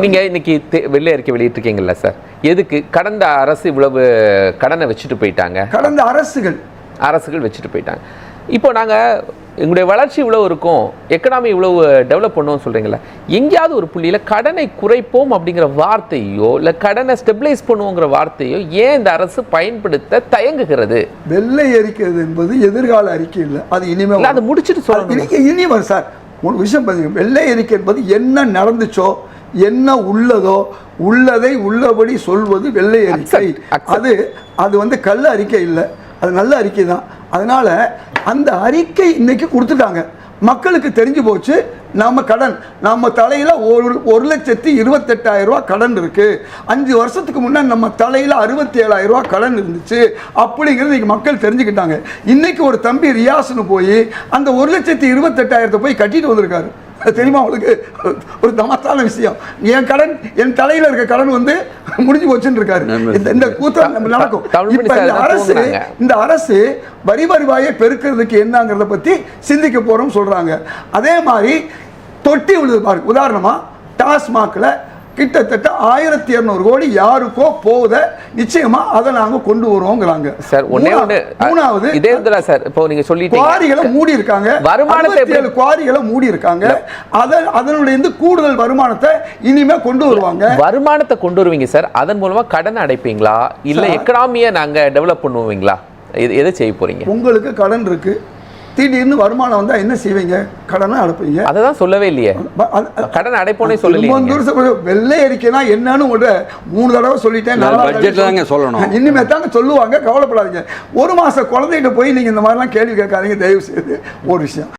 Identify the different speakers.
Speaker 1: நீங்க இன்னைக்கு வெள்ளை அறிக்கை வெளியிட்டிருக்கீங்கல்ல சார், எதுக்கு? கடந்த அரசு இவ்வளவு கடனை வச்சுட்டு போயிட்டாங்க.
Speaker 2: கடந்த அரசுகள்
Speaker 1: வச்சுட்டு போயிட்டாங்க. இப்போ நாங்க எங்களுடைய வளர்ச்சி இவ்வளவு இருக்கும், எக்கனாமி இவ்வளவு டெவலப் பண்ணுவோம் சொல்றீங்களா, எங்கேயாவது ஒரு புள்ளியில கடனை குறைப்போம் அப்படிங்கிற வார்த்தையோ இல்ல கடனை ஸ்டெபிலைஸ் பண்ணுவோங்கிற வார்த்தையோ ஏன் இந்த அரசு பயன்படுத்த தயங்குகிறது?
Speaker 2: வெள்ளை அறிக்கை என்பது எதிர்கால அறிக்கை இல்லை, அது இனிமேல்
Speaker 1: அதை முடிச்சுட்டு சொல்லுங்க.
Speaker 2: இனி வரும் சார். ஒரு விஷயம் பாருங்க, வெள்ளை அறிக்கை என்பது என்ன நடந்துச்சோ என்ன உள்ளதோ உள்ளதை உள்ளபடி சொல்வது வெள்ளை அறிக்கை. அது வந்து கள்ள அறிக்கை இல்லை, அது நல்ல அறிக்கை தான். அதனால அந்த அறிக்கை இன்னைக்கு கொடுத்துட்டாங்க, மக்களுக்கு தெரிஞ்சு போச்சு. நம்ம தலையில 1,28,000 ரூபா கடன் இருக்கு. 5 வருஷத்துக்கு முன்னாடி நம்ம தலையில 67,000 ரூபா கடன் இருந்துச்சு அப்படிங்கிறது இன்னைக்கு மக்கள் தெரிஞ்சுக்கிட்டாங்க. இன்னைக்கு ஒரு தம்பி ரியாஸ்னு போய் அந்த 1,28,000 போய் கட்டிட்டு வந்திருக்காரு. தெரியுமா உங்களுக்கு? ஒரு தமாசான விஷயம். என் தலையில இருக்க கடன் வந்து முடிஞ்சு போச்சுன்னு இருக்காரு. இந்த கூட்டம் நடக்கும். இந்த அரசு வரி வருவாயை பெருக்கிறதுக்கு என்னங்கிறத பத்தி சிந்திக்க போறோம் சொல்றாங்க. அதே மாதிரி தொட்டி விழுது பாருங்க. உதாரணமா டாஸ்மாக்ல கிட்டத்தட்ட 1,200 கோடி யாருக்கோ போத, நிச்சயமா அதை நாங்க கொண்டு வருவோங்கிறாங்க
Speaker 1: சார். மூணாவது இதே இதுல சார், இப்போ நீங்க சொல்லிட்டீங்க
Speaker 2: குவாரிகளை மூடி இருக்காங்க, வருமானத்தை குவாரிகளை மூடி இருக்காங்க. அதனுடைய கூடுதல் வருமானத்தை இனிமே கொண்டு வருவாங்க.
Speaker 1: வருமானத்தை கொண்டு வருவீங்க சார், அதன் மூலமா கடன் அடைப்பீங்களா இல்ல எக்கனாமியை நாங்க டெவலப் பண்ணுவீங்களா? எதை செய்ய போறீங்க?
Speaker 2: உங்களுக்கு கடன் இருக்கு, திடீர்னு வருமானம் வந்தா என்ன செய்வீங்க? கடனை அடைப்பீங்க.
Speaker 1: அதான் சொல்லவே இல்லையே, கடன் அடைப்போனே சொல்லல.
Speaker 2: வெள்ளை அறிக்கைனா என்னன்னு 3 தடவை சொல்லிட்டேன். இனிமே தாங்க சொல்லுவாங்க, கவலைப்படாதீங்க. 1 மாச குழந்தைகிட்ட போய் நீங்க இந்த மாதிரிலாம் கேள்வி கேட்காதீங்க தயவு செய்து. ஒரு விஷயம்